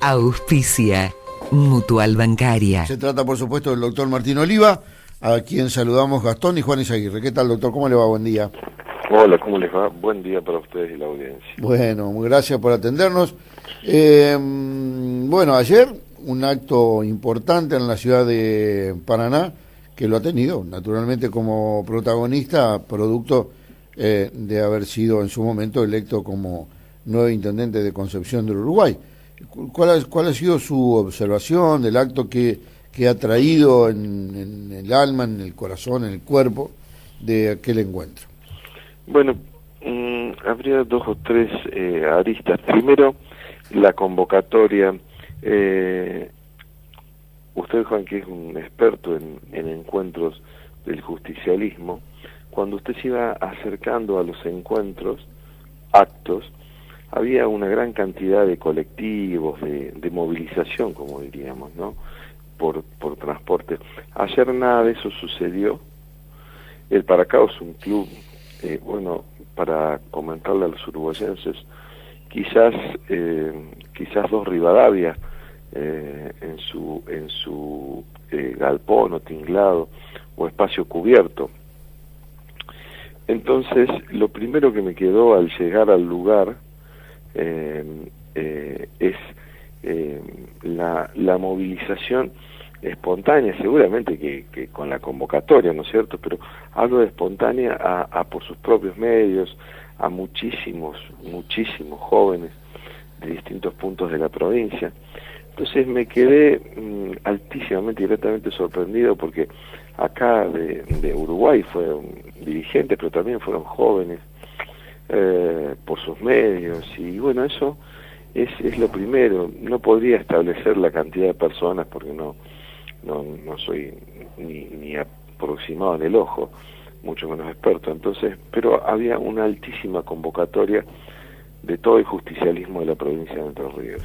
Auspicia Mutual Bancaria. Se trata, por supuesto, del doctor Martín Oliva, a quien saludamos Gastón y Juan Izaguirre. ¿Qué tal, doctor? ¿Cómo le va? Buen día. Hola, ¿cómo les va? Buen día para ustedes y la audiencia. Bueno, muy gracias por atendernos. Bueno, ayer un acto importante en la ciudad de Paraná, que lo ha tenido, naturalmente, como protagonista, producto de haber sido en su momento electo como nuevo intendente de Concepción del Uruguay. ¿Cuál ha sido su observación del acto que ha traído en el alma, en el corazón, en el cuerpo de aquel encuentro? Bueno, habría dos o tres aristas. Primero, la convocatoria. Usted, Juan, que es un experto en encuentros del justicialismo, cuando usted se iba acercando a los encuentros, actos, había una gran cantidad de colectivos, de movilización, como diríamos, ¿no? Por transporte. Ayer nada de eso sucedió. El Paracao es un club, bueno, para comentarle a los uruguayenses, quizás dos Rivadavia en su galpón o tinglado o espacio cubierto. Entonces, lo primero que me quedó al llegar al lugar es la movilización espontánea, seguramente que con la convocatoria, ¿no es cierto? Pero hablo de espontánea a por sus propios medios, a muchísimos jóvenes de distintos puntos de la provincia. Entonces me quedé altísimamente y gratamente sorprendido porque acá de Uruguay fueron dirigentes, pero también fueron jóvenes por sus medios, y bueno, eso es lo primero. No podría establecer la cantidad de personas porque no soy ni aproximado en el ojo, mucho menos experto. Entonces, pero había una altísima convocatoria de todo el justicialismo de la provincia de Entre Ríos.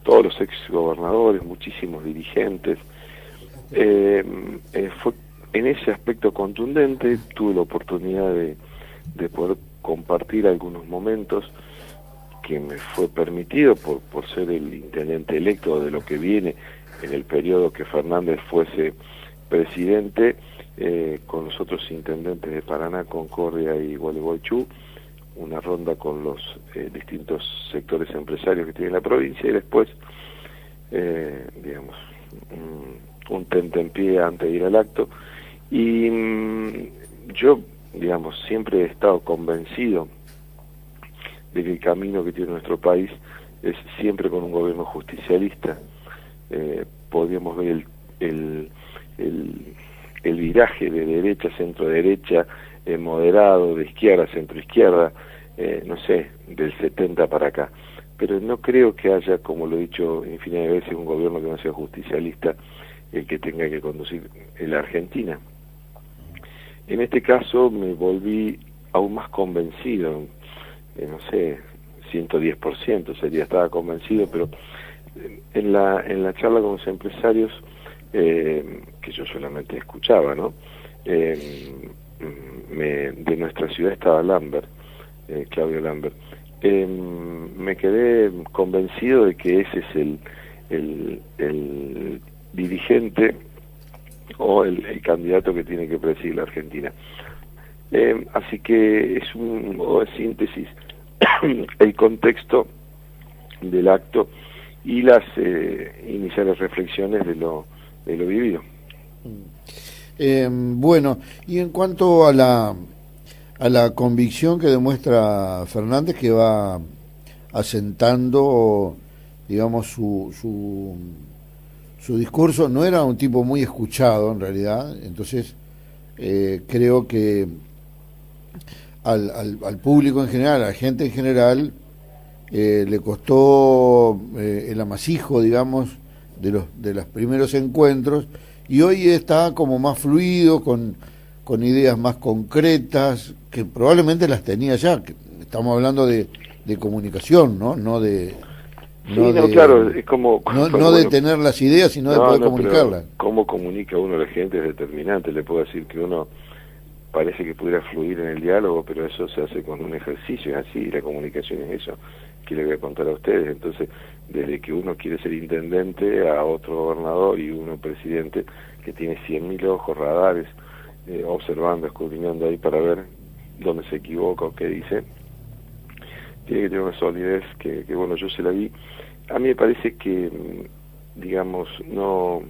Todos los ex gobernadores, muchísimos dirigentes. Fue en ese aspecto contundente. Tuve la oportunidad de poder compartir algunos momentos que me fue permitido por ser el intendente electo de lo que viene en el periodo que Fernández fuese presidente, con los otros intendentes de Paraná, Concordia y Gualeguaychú, una ronda con los distintos sectores empresarios que tiene la provincia, y después, digamos, un tentempié antes de ir al acto. Y yo, digamos, siempre he estado convencido de que el camino que tiene nuestro país es siempre con un gobierno justicialista. Podríamos ver el viraje de derecha, centro-derecha, moderado, de izquierda, centro-izquierda, no sé, del 70 para acá. Pero no creo que haya, como lo he dicho infinidad de veces, un gobierno que no sea justicialista el que tenga que conducir la Argentina. En este caso me volví aún más convencido, no sé, 110% sería, estaba convencido, pero en la charla con los empresarios, que yo solamente escuchaba, ¿no? De nuestra ciudad estaba Lambert, Claudio Lambert. Me quedé convencido de que ese es el dirigente o el candidato que tiene que presidir la Argentina. Así que es un modo de síntesis el contexto del acto y las iniciales reflexiones de lo vivido. Bueno, y en cuanto a la convicción que demuestra Fernández, que va asentando, digamos, su discurso, no era un tipo muy escuchado en realidad, entonces creo que al público en general, a la gente en general, le costó el amasijo, digamos, de los primeros encuentros, y hoy está como más fluido, con ideas más concretas, que probablemente las tenía ya. Estamos hablando de comunicación, ¿no? Claro, es como... No de tener las ideas, sino de poder comunicarlas. Cómo comunica uno a la gente es determinante. Le puedo decir que uno parece que pudiera fluir en el diálogo, pero eso se hace con un ejercicio, es así, la comunicación es eso, ¿qué le voy a contar a ustedes? Entonces, desde que uno quiere ser intendente a otro gobernador y uno presidente que tiene 100.000 ojos, radares, observando, escudriñando ahí para ver dónde se equivoca o qué dice, tiene que tener una solidez que bueno, yo se la vi. A mí me parece que, digamos, no...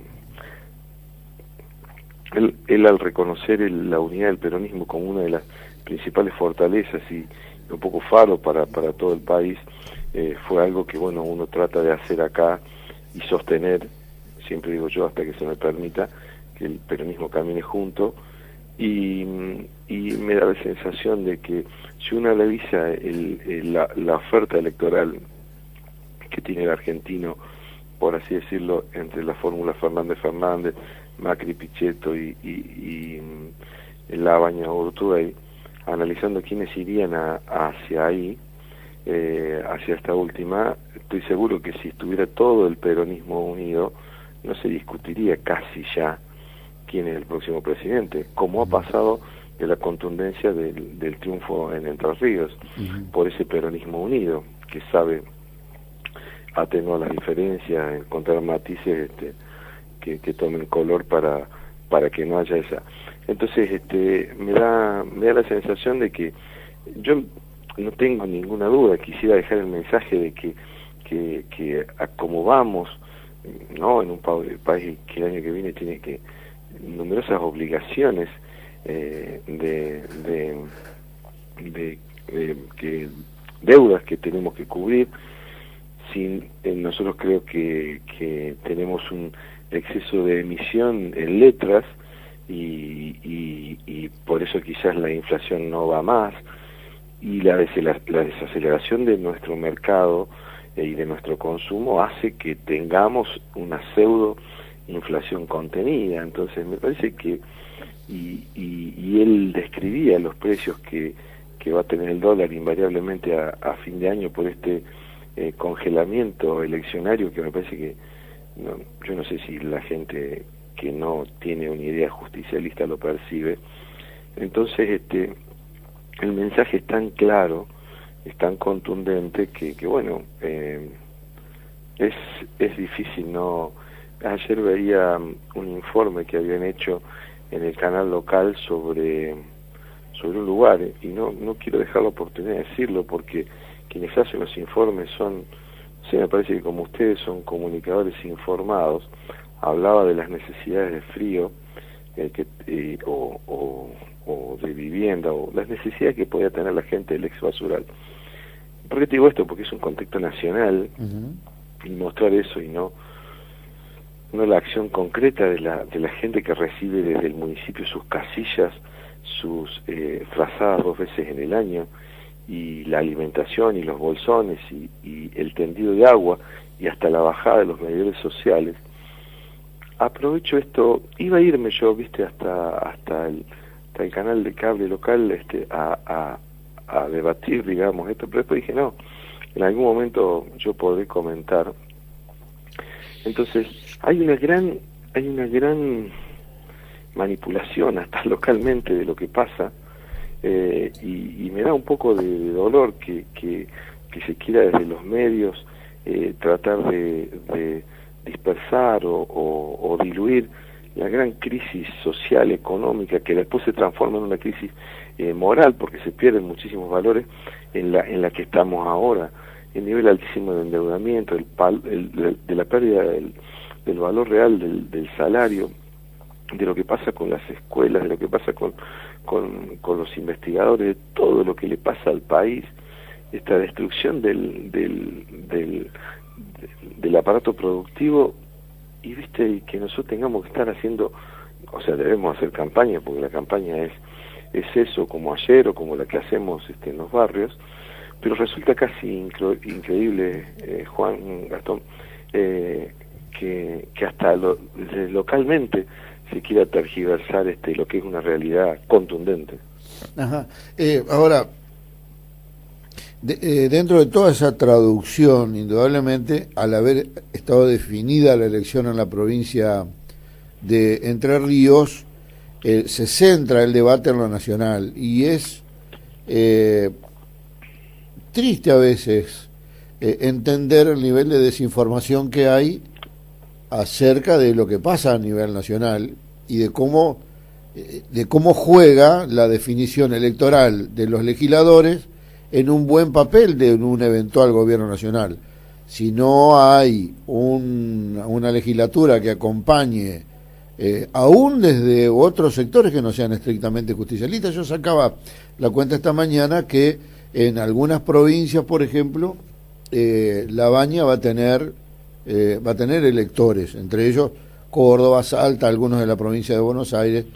Él al reconocer la unidad del peronismo como una de las principales fortalezas y un poco faro para todo el país, fue algo que, bueno, uno trata de hacer acá y sostener, siempre digo yo, hasta que se me permita, que el peronismo camine junto, y me da la sensación de que si uno analiza la oferta electoral que tiene el argentino, por así decirlo, entre la fórmula Fernández, Macri, Pichetto y Labaña o Urtubey, analizando quiénes irían hacia ahí, hacia esta última, estoy seguro que si estuviera todo el peronismo unido, no se discutiría casi ya quién es el próximo presidente, como ha pasado de la contundencia del triunfo en Entre Ríos, por ese peronismo unido, que sabe atenuar las diferencias, encontrar matices que tomen color para que no haya esa. Entonces me da la sensación de que yo no tengo ninguna duda, quisiera dejar el mensaje de que a como vamos, no en un país que el año que viene tiene que numerosas obligaciones que deudas que tenemos que cubrir. Nosotros creo que tenemos un exceso de emisión en letras y por eso quizás la inflación no va más, y la desaceleración de nuestro mercado y de nuestro consumo hace que tengamos una pseudo inflación contenida. Entonces me parece que y él describía los precios que va a tener el dólar invariablemente a fin de año por este congelamiento eleccionario, que me parece que yo no sé si la gente que no tiene una idea justicialista lo percibe. Entonces el mensaje es tan claro, es tan contundente que bueno, es difícil no. Ayer veía un informe que habían hecho en el canal local sobre un lugar, y no quiero dejar la oportunidad de decirlo, porque quienes hacen los informes son, sí, me parece que como ustedes son comunicadores informados. Hablaba de las necesidades de frío o de vivienda, o las necesidades que podía tener la gente del ex basural. ¿Por qué te digo esto? Porque es un contexto nacional, y mostrar eso y no la acción concreta de la gente que recibe desde el municipio sus casillas, sus frazadas 2 veces en el año, y la alimentación y los bolsones y el tendido de agua y hasta la bajada de los medidores sociales. Aprovecho esto, iba a irme yo, viste, hasta el canal de cable local a debatir, digamos, esto, pero después dije, no, en algún momento yo podré comentar. Entonces, hay una gran manipulación hasta localmente de lo que pasa, y me da un poco de dolor que se quiera desde los medios tratar de dispersar o diluir la gran crisis social, económica, que después se transforma en una crisis moral, porque se pierden muchísimos valores en la que estamos ahora, el nivel altísimo de endeudamiento, de la pérdida del valor real del salario, de lo que pasa con las escuelas, de lo que pasa con los investigadores, de todo lo que le pasa al país, esta destrucción del aparato productivo, y viste, y que nosotros tengamos que estar haciendo, o sea, debemos hacer campaña, porque la campaña es eso, como ayer o como la que hacemos en los barrios, pero resulta casi increíble, Juan, Gastón, que hasta localmente se quiera tergiversar lo que es una realidad contundente. Ajá. Ahora, dentro de toda esa traducción, indudablemente, al haber estado definida la elección en la provincia de Entre Ríos, se centra el debate en lo nacional, y es triste a veces entender el nivel de desinformación que hay acerca de lo que pasa a nivel nacional y de cómo juega la definición electoral de los legisladores en un buen papel de un eventual gobierno nacional. Si no hay una legislatura que acompañe, aún desde otros sectores que no sean estrictamente justicialistas. Yo sacaba la cuenta esta mañana que en algunas provincias, por ejemplo, La Baña va a tener electores, entre ellos Córdoba, Salta, algunos de la provincia de Buenos Aires,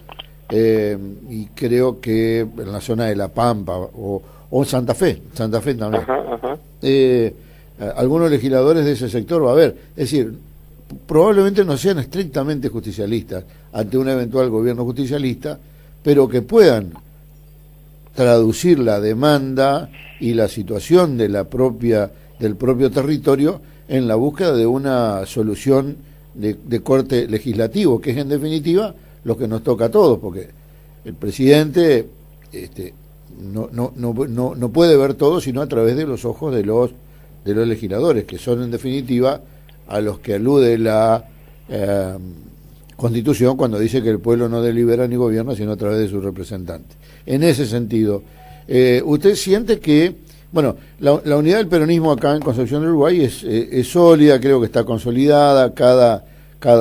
y creo que en la zona de La Pampa o Santa Fe también. Ajá. Algunos legisladores de ese sector va a haber, es decir, probablemente no sean estrictamente justicialistas ante un eventual gobierno justicialista, pero que puedan traducir la demanda y la situación de del propio territorio en la búsqueda de una solución de corte legislativo, que es en definitiva lo que nos toca a todos, porque el presidente no puede ver todo sino a través de los ojos de los legisladores, que son en definitiva a los que alude la Constitución cuando dice que el pueblo no delibera ni gobierna sino a través de sus representantes. En ese sentido, ¿usted siente que, bueno, la unidad del peronismo acá en Concepción del Uruguay es sólida, creo que está consolidada, cada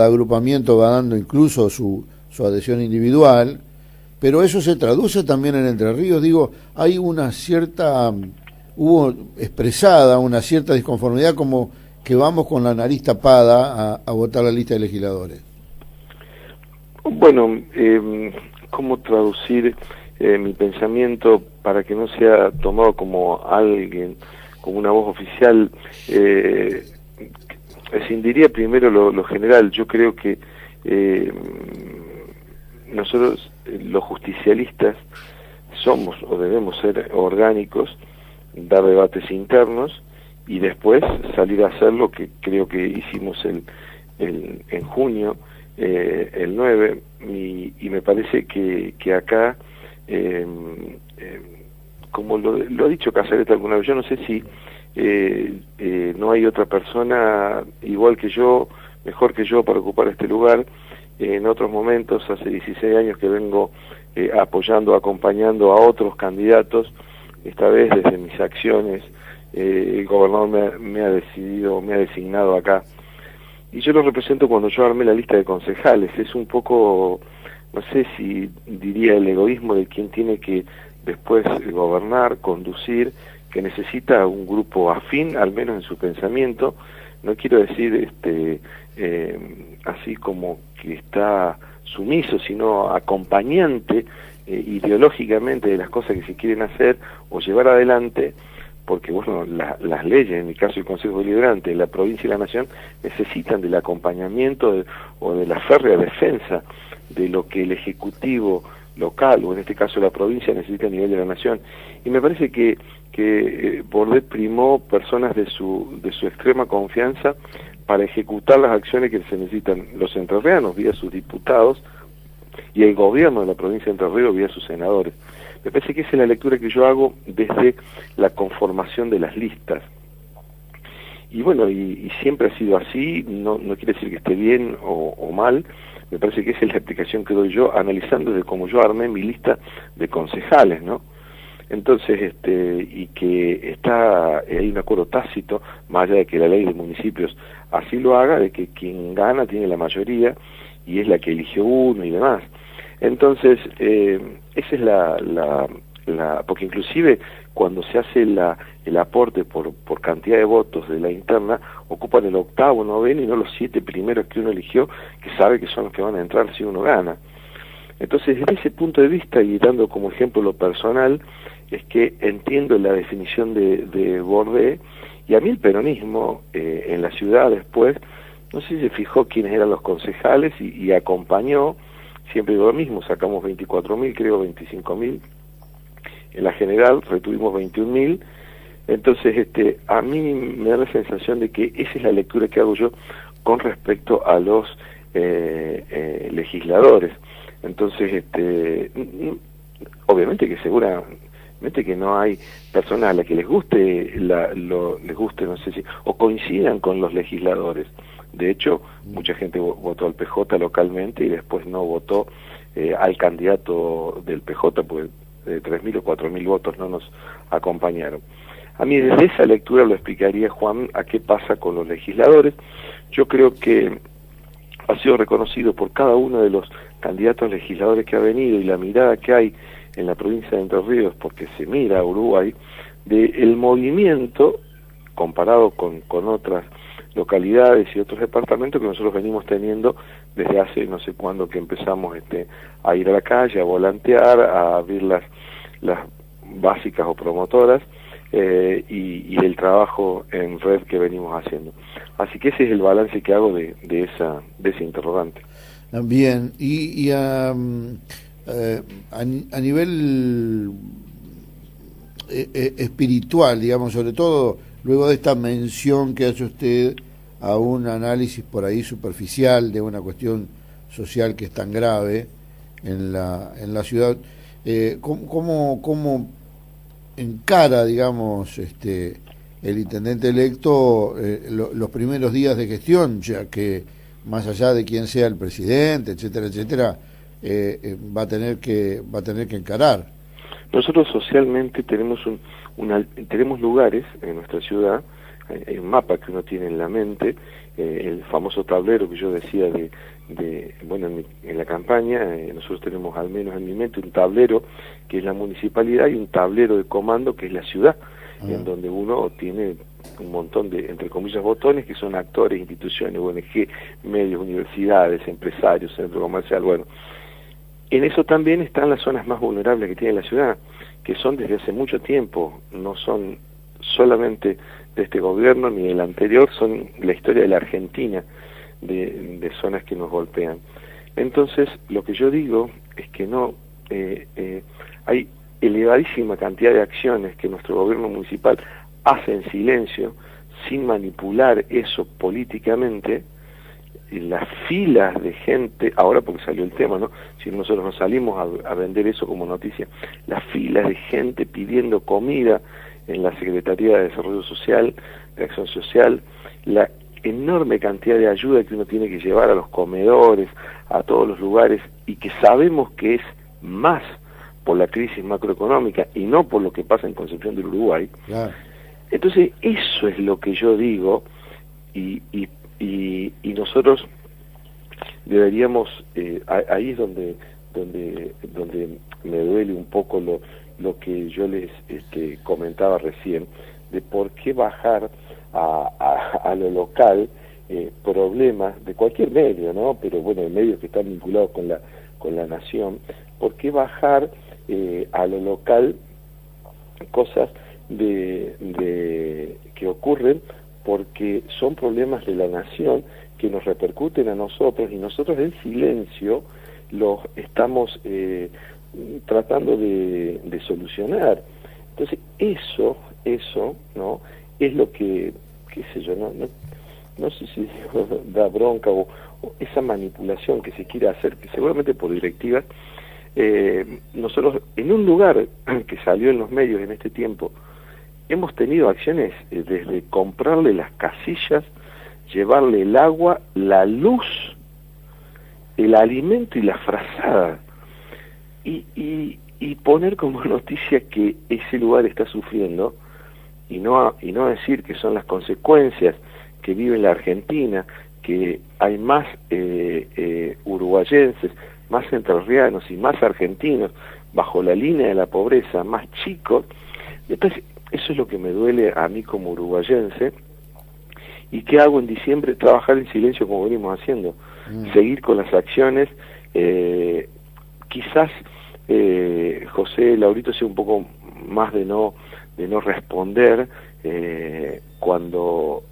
agrupamiento va dando incluso su adhesión individual, pero eso se traduce también en Entre Ríos? Digo, hay hubo expresada una cierta disconformidad, como que vamos con la nariz tapada a votar la lista de legisladores. Bueno, ¿cómo traducir mi pensamiento para que no sea tomado como alguien, como una voz oficial? Escindiría primero lo general. Yo creo que nosotros, los justicialistas, somos o debemos ser orgánicos, dar debates internos y después salir a hacer lo que creo que hicimos en junio, el 9, y me parece que acá, como lo ha dicho Casaret alguna vez, yo no sé si no hay otra persona igual que yo, mejor que yo para ocupar este lugar. En otros momentos, hace 16 años que vengo apoyando, acompañando a otros candidatos. Esta vez, desde mis acciones, el gobernador me ha designado acá. Y yo lo represento cuando yo armé la lista de concejales. Es un poco, no sé si diría el egoísmo de quien tiene que después gobernar, conducir, que necesita un grupo afín, al menos en su pensamiento. No quiero decir así como que está sumiso, sino acompañante ideológicamente de las cosas que se quieren hacer o llevar adelante, porque bueno, las leyes, en mi caso el Consejo Deliberante, la provincia y la nación, necesitan del acompañamiento o de la férrea defensa de lo que el Ejecutivo local, o en este caso la provincia, necesita a nivel de la nación. Y me parece que Bordet primó personas de su extrema confianza para ejecutar las acciones que se necesitan los entrerrianos vía sus diputados y el gobierno de la provincia de Entre Ríos vía sus senadores. Me parece que esa es la lectura que yo hago desde la conformación de las listas. Y bueno, y siempre ha sido así, no quiere decir que esté bien o mal. Me parece que esa es la explicación que doy yo, analizando desde cómo yo armé mi lista de concejales, ¿no? Entonces, y que hay un acuerdo tácito, más allá de que la ley de municipios así lo haga, de que quien gana tiene la mayoría y es la que eligió uno y demás. Entonces, esa es porque inclusive cuando se hace el aporte por cantidad de votos de la interna, ocupan el 8º, 9º y no los 7 primeros que uno eligió, que sabe que son los que van a entrar si uno gana. Entonces, desde ese punto de vista, y dando como ejemplo lo personal, es que entiendo la definición de Bordet, y a mí el peronismo en la ciudad después, no sé si se fijó quiénes eran los concejales y acompañó, siempre digo lo mismo, sacamos 24.000, creo 25.000, en la general retuvimos 21.000, entonces a mí me da la sensación de que esa es la lectura que hago yo con respecto a los legisladores. Entonces, obviamente que que no hay personas a las que les guste, les guste, no sé si, o coincidan con los legisladores. De hecho, mucha gente votó al PJ localmente y después no votó al candidato del PJ, pues 3.000 o 4.000 votos no nos acompañaron. A mí desde esa lectura lo explicaría Juan a qué pasa con los legisladores. Yo creo que ha sido reconocido por cada uno de los candidatos legisladores que ha venido y la mirada que hay en la provincia de Entre Ríos, porque se mira a Uruguay, del movimiento comparado con otras localidades y otros departamentos que nosotros venimos teniendo desde hace no sé cuándo que empezamos a ir a la calle, a volantear, a abrir las básicas o promotoras y el trabajo en red que venimos haciendo. Así que ese es el balance que hago de ese interrogante. Bien, y a nivel espiritual, digamos, sobre todo luego de esta mención que hace usted a un análisis por ahí superficial de una cuestión social que es tan grave en la ciudad, ¿cómo encara, digamos, el intendente electo los primeros días de gestión, ya que más allá de quién sea el presidente, etcétera, etcétera, va a tener que encarar? Nosotros socialmente tenemos tenemos lugares en nuestra ciudad, hay un mapa que uno tiene en la mente, el famoso tablero que yo decía bueno, en la campaña, nosotros tenemos al menos en mi mente un tablero que es la municipalidad y un tablero de comando que es la ciudad, en donde uno tiene un montón de, entre comillas, botones que son actores, instituciones, ONG, medios, universidades, empresarios, centro comercial. Bueno, en eso también están las zonas más vulnerables que tiene la ciudad, que son desde hace mucho tiempo, no son solamente de este gobierno ni del anterior, son la historia de la Argentina, de zonas que nos golpean. Entonces, lo que yo digo es que no hay elevadísima cantidad de acciones que nuestro gobierno municipal hace en silencio, sin manipular eso políticamente. Y las filas de gente, ahora porque salió el tema, ¿no? Si nosotros nos salimos a vender eso como noticia, las filas de gente pidiendo comida en la Secretaría de Desarrollo Social, de Acción Social, la enorme cantidad de ayuda que uno tiene que llevar a los comedores, a todos los lugares, y que sabemos que es más por la crisis macroeconómica y no por lo que pasa en Concepción del Uruguay. Claro. Entonces, eso es lo que yo digo, y nosotros deberíamos, ahí es donde me duele un poco lo que yo les comentaba recién, de por qué bajar a lo local problemas de cualquier medio, ¿no? Pero bueno, de medios que están vinculados con la nación, ¿por qué bajar a lo local cosas que ocurren porque son problemas de la nación que nos repercuten a nosotros y nosotros en silencio los estamos tratando de solucionar? Entonces eso, ¿no? Es lo que, qué sé yo, no sé si da bronca o esa manipulación que se quiere hacer, que seguramente por directivas, nosotros en un lugar que salió en los medios en este tiempo, hemos tenido acciones desde comprarle las casillas, llevarle el agua, la luz, el alimento y la frazada, y poner como noticia que ese lugar está sufriendo, y no decir que son las consecuencias que vive la Argentina, que hay más uruguayenses, más entrerrianos y más argentinos bajo la línea de la pobreza, más chicos. Entonces, eso es lo que me duele a mí como uruguayense. ¿Y qué hago en diciembre? Trabajar en silencio como venimos haciendo, seguir con las acciones. Quizás José Laurito sea un poco más de no responder cuando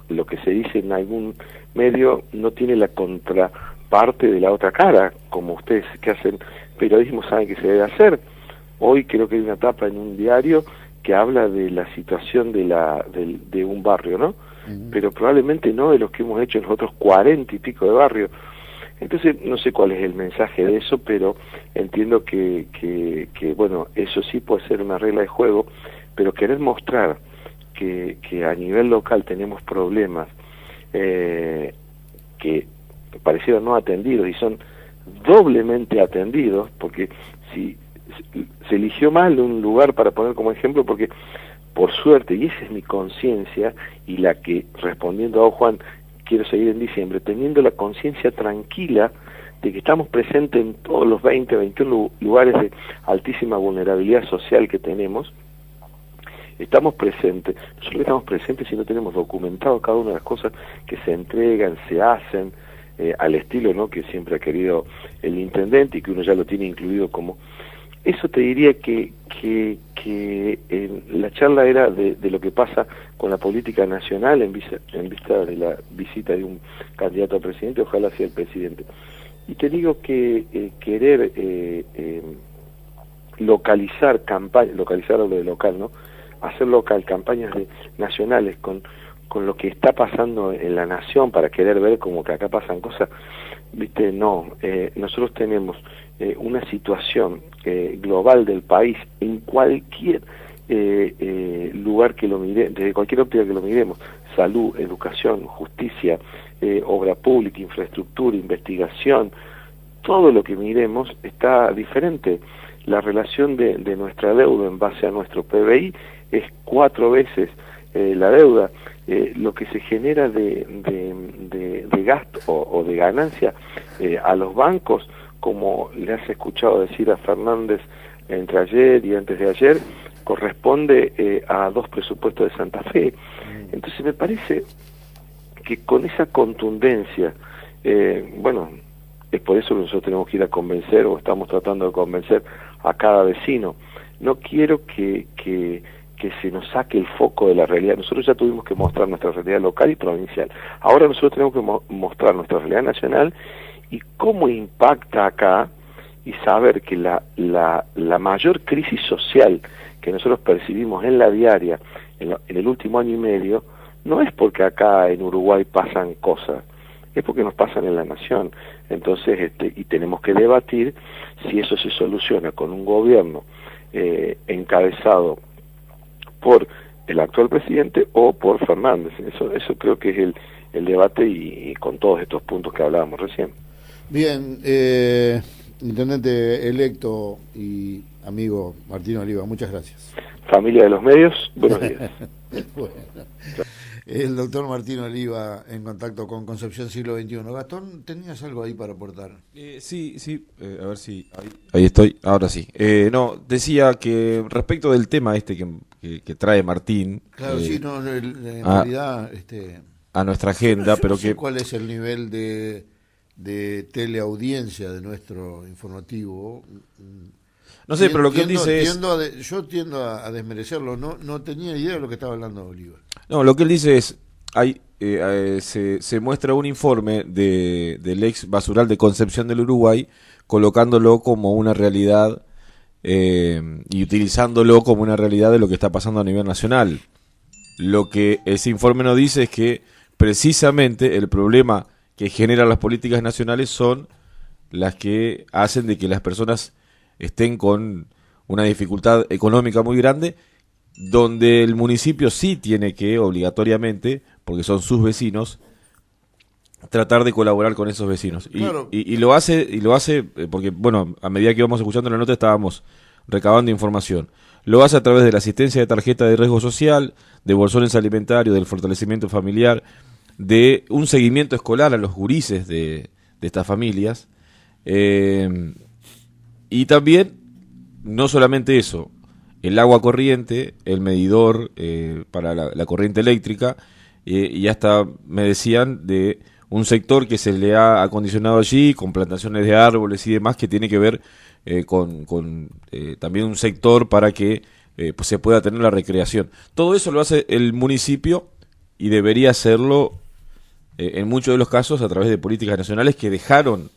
lo que se dice en algún medio no tiene la contraparte de la otra cara, como ustedes que hacen periodismo saben que se debe hacer. Hoy creo que hay una tapa en un diario que habla de la situación de un barrio, ¿no? Pero probablemente no de los que hemos hecho en los otros 40 y pico de barrios. Entonces, no sé cuál es el mensaje de eso, pero entiendo que bueno, eso sí puede ser una regla de juego, pero querer mostrar que a nivel local tenemos problemas que parecieron no atendidos y son doblemente atendidos, porque si se eligió mal un lugar para poner como ejemplo, porque por suerte, y esa es mi conciencia, y la que, respondiendo a Juan, quiero seguir en diciembre, teniendo la conciencia tranquila de que estamos presentes en todos los 20, 21 lugares de altísima vulnerabilidad social que tenemos. Estamos presentes, no solo estamos presentes, sino tenemos documentado cada una de las cosas que se entregan, se hacen, al estilo, ¿no?, que siempre ha querido el intendente y que uno ya lo tiene incluido como... Eso te diría que la charla era de lo que pasa con la política nacional en vista de la visita de un candidato a presidente, ojalá sea el presidente. Y te digo que querer localizar lo de local, ¿no?, hacer local campañas nacionales con lo que está pasando en la nación para querer ver como que acá pasan cosas, viste, no, nosotros tenemos una situación global del país en cualquier lugar que lo mire, desde cualquier óptica que lo miremos, salud, educación, justicia, obra pública, infraestructura, investigación, todo lo que miremos está diferente. La relación de nuestra deuda en base a nuestro PBI es 4 veces la deuda. Lo que se genera de gasto o de ganancia a los bancos, como le has escuchado decir a Fernández entre ayer y antes de ayer, corresponde a 2 presupuestos de Santa Fe. Entonces me parece que con esa contundencia, bueno, es por eso que nosotros tenemos que ir a convencer, o estamos tratando de convencer a cada vecino. No quiero que se nos saque el foco de la realidad. Nosotros ya tuvimos que mostrar nuestra realidad local y provincial. Ahora nosotros tenemos que mostrar nuestra realidad nacional y cómo impacta acá, y saber que la mayor crisis social que nosotros percibimos en la diaria en el último año y medio no es porque acá en Uruguay pasan cosas, es porque nos pasan en la nación. Entonces, y tenemos que debatir si eso se soluciona con un gobierno encabezado por el actual presidente o por Fernández. Eso creo que es el debate, y con todos estos puntos que hablábamos recién. Bien, intendente electo y amigo Martín Oliva, muchas gracias. Familia de los medios, buenos días. Bueno, el doctor Martín Oliva en contacto con Concepción Siglo XXI. Gastón, ¿tenías algo ahí para aportar? Sí, a ver si... Ahí estoy, ahora sí. No, decía que respecto del tema que trae Martín... Claro, sí, no, en realidad... a nuestra agenda, yo pero no sé que... ¿Cuál es el nivel de teleaudiencia de nuestro informativo? No sé, pero lo que él dice es... Yo tiendo a desmerecerlo, no tenía idea de lo que estaba hablando Oliva. No, lo que él dice es... se muestra un informe del ex basural de Concepción del Uruguay, colocándolo como una realidad y utilizándolo como una realidad de lo que está pasando a nivel nacional. Lo que ese informe nos dice es que precisamente el problema que generan las políticas nacionales son las que hacen de que las personas estén con una dificultad económica muy grande, donde el municipio sí tiene que obligatoriamente, porque son sus vecinos, tratar de colaborar con esos vecinos. Claro. Y lo hace porque, bueno, a medida que íbamos escuchando la nota estábamos recabando información. Lo hace a través de la asistencia de tarjeta de riesgo social, de bolsones alimentarios, del fortalecimiento familiar, de un seguimiento escolar a los gurises de estas familias. Y también, no solamente eso, el agua corriente, el medidor para la corriente eléctrica, y hasta me decían de un sector que se le ha acondicionado allí, con plantaciones de árboles y demás, que tiene que ver con también un sector para que pues se pueda tener la recreación. Todo eso lo hace el municipio y debería hacerlo en muchos de los casos a través de políticas nacionales que dejaron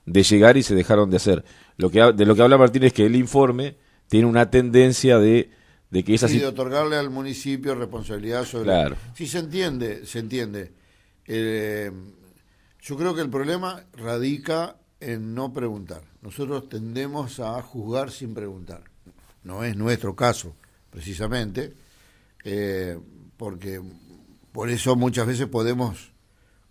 de llegar y se dejaron de hacer. De lo que habla Martín es que el informe tiene una tendencia de que esa... Sí, de otorgarle al municipio responsabilidad sobre... Claro. Sí, se entiende. Yo creo que el problema radica en no preguntar. Nosotros tendemos a juzgar sin preguntar. No es nuestro caso, precisamente, porque por eso muchas veces podemos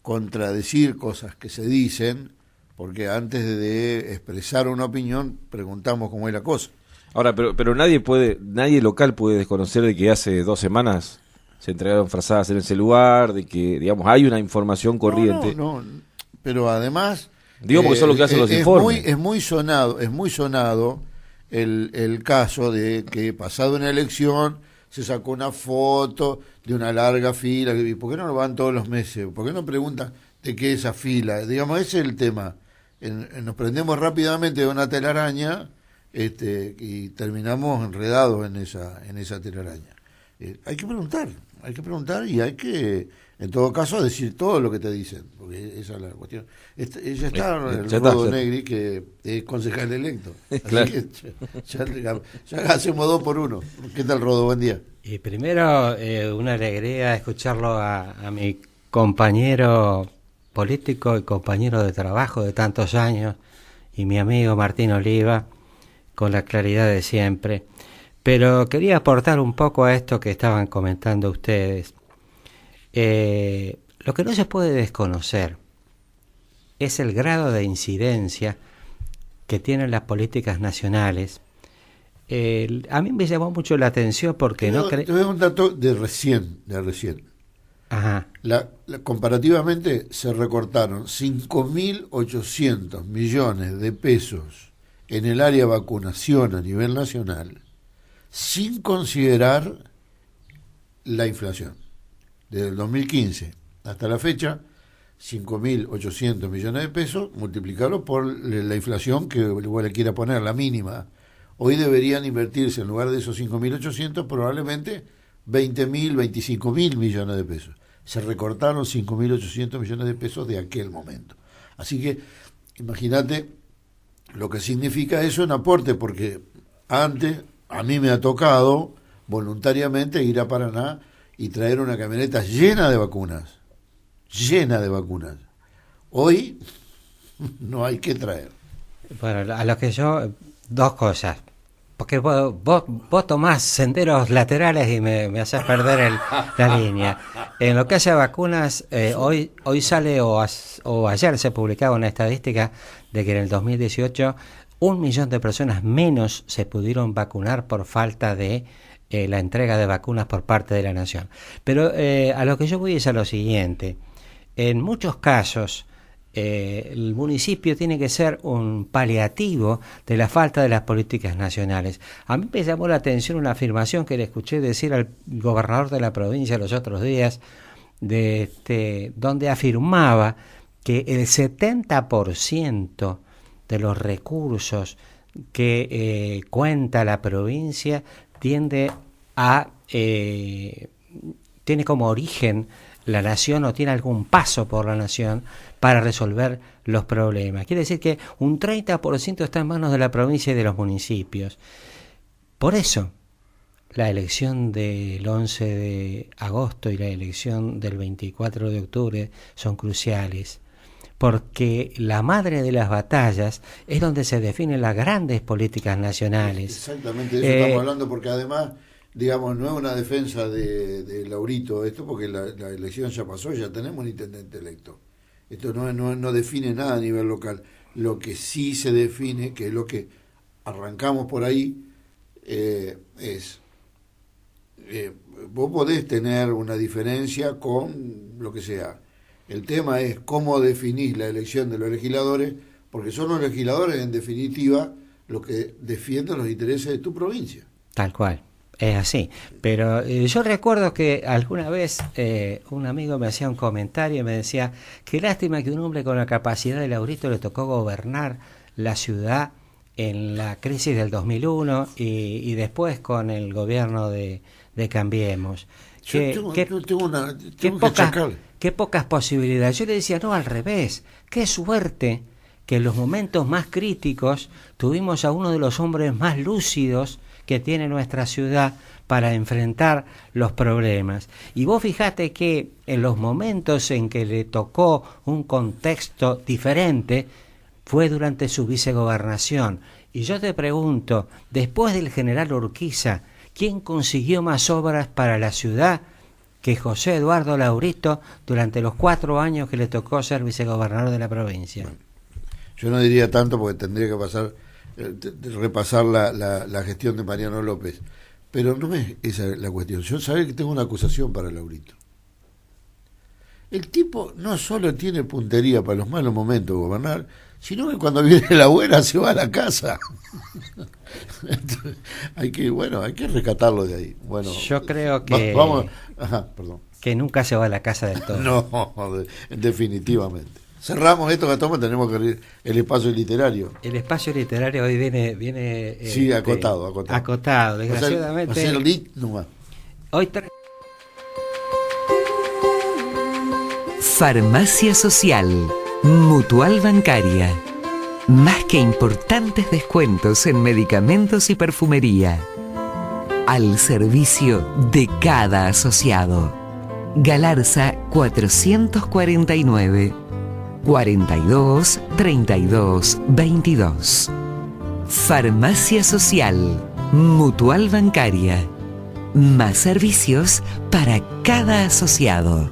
contradecir cosas que se dicen, porque antes de expresar una opinión preguntamos cómo es la cosa. Ahora, pero nadie local puede desconocer de que hace 2 semanas se entregaron frazadas en ese lugar, de que, digamos, hay una información corriente. No, pero además... Digo porque eso es lo que hacen los informes. Es muy sonado el caso de que pasado una elección se sacó una foto de una larga fila. ¿Por qué no lo van todos los meses? ¿Por qué no preguntan de qué es esa fila? Digamos, ese es el tema. Nos prendemos rápidamente de una telaraña y terminamos enredados en esa telaraña. Hay que preguntar y hay que, en todo caso, decir todo lo que te dicen, porque esa es la cuestión. Ya está el Rodo Negri, que es concejal electo. Claro. Así que ya hacemos 2 por 1. ¿Qué tal, Rodo? Buen día. Y primero, una alegría escucharlo a mi compañero político y compañero de trabajo de tantos años, y mi amigo Martín Oliva, con la claridad de siempre. Pero quería aportar un poco a esto que estaban comentando ustedes. Lo que no se puede desconocer es el grado de incidencia que tienen las políticas nacionales. A mí me llamó mucho la atención porque Te doy un dato de recién. Ajá. Comparativamente se recortaron 5.800 millones de pesos en el área de vacunación a nivel nacional, sin considerar la inflación. Desde el 2015 hasta la fecha, 5.800 millones de pesos, multiplicarlo por la inflación que igual le quiera poner, la mínima. Hoy deberían invertirse, en lugar de esos 5.800, probablemente 20.000, 25.000 millones de pesos. Se recortaron 5.800 millones de pesos de aquel momento. Así que, imagínate lo que significa eso en aporte, porque antes... A mí me ha tocado voluntariamente ir a Paraná y traer una camioneta llena de vacunas. Hoy no hay que traer. Bueno, a lo que yo, 2 cosas. Porque vos tomás senderos laterales y me haces perder la línea. En lo que hace a vacunas, hoy sale o ayer se publicaba una estadística de que en el 2018 1 millón de personas menos se pudieron vacunar por falta de la entrega de vacunas por parte de la nación. Pero a lo que yo voy es a lo siguiente. En muchos casos, el municipio tiene que ser un paliativo de la falta de las políticas nacionales. A mí me llamó la atención una afirmación que le escuché decir al gobernador de la provincia los otros días, donde afirmaba que el 70% de los recursos que cuenta la provincia tiene como origen la nación o tiene algún paso por la nación para resolver los problemas. Quiere decir que un 30% está en manos de la provincia y de los municipios. Por eso, la elección del 11 de agosto y la elección del 24 de octubre son cruciales, porque la madre de las batallas es donde se definen las grandes políticas nacionales. Exactamente, de eso estamos hablando, porque además, digamos, no es una defensa de Laurito esto, porque la elección ya pasó, ya tenemos un intendente electo. Esto no define nada a nivel local. Lo que sí se define, que es lo que arrancamos por ahí, vos podés tener una diferencia con lo que sea. El tema es cómo definís la elección de los legisladores, porque son los legisladores, en definitiva, los que defienden los intereses de tu provincia. Tal cual, es así. Pero yo recuerdo que alguna vez un amigo me hacía un comentario y me decía, qué lástima que un hombre con la capacidad de Laurito le tocó gobernar la ciudad en la crisis del 2001 y después con el gobierno de Cambiemos. Qué pocas posibilidades. Yo le decía, no, al revés, qué suerte que en los momentos más críticos tuvimos a uno de los hombres más lúcidos que tiene nuestra ciudad para enfrentar los problemas. Y vos fijate que en los momentos en que le tocó un contexto diferente, fue durante su vicegobernación. Y yo te pregunto, después del general Urquiza, ¿quién consiguió más obras para la ciudad que José Eduardo Laurito durante los 4 años que le tocó ser vicegobernador de la provincia? Bueno, yo no diría tanto porque tendría que repasar la gestión de Mariano López, pero no es esa la cuestión. Yo sabía que tengo una acusación para Laurito. El tipo no solo tiene puntería para los malos momentos de gobernar, sino que cuando viene la buena se va a la casa. Entonces, hay que rescatarlo de ahí. Bueno, yo creo que que nunca se va a la casa del todo. No, definitivamente. Cerramos esto, Gastón, tenemos que abrir el espacio literario. El espacio literario hoy viene sí, acotado. Acotado, desgraciadamente. Va a ser lit nomás. Hoy Farmacia Social, Mutual Bancaria. Más que importantes descuentos en medicamentos y perfumería. Al servicio de cada asociado. Galarza 449 42 32 22. Farmacia Social, Mutual Bancaria. Más servicios para cada asociado.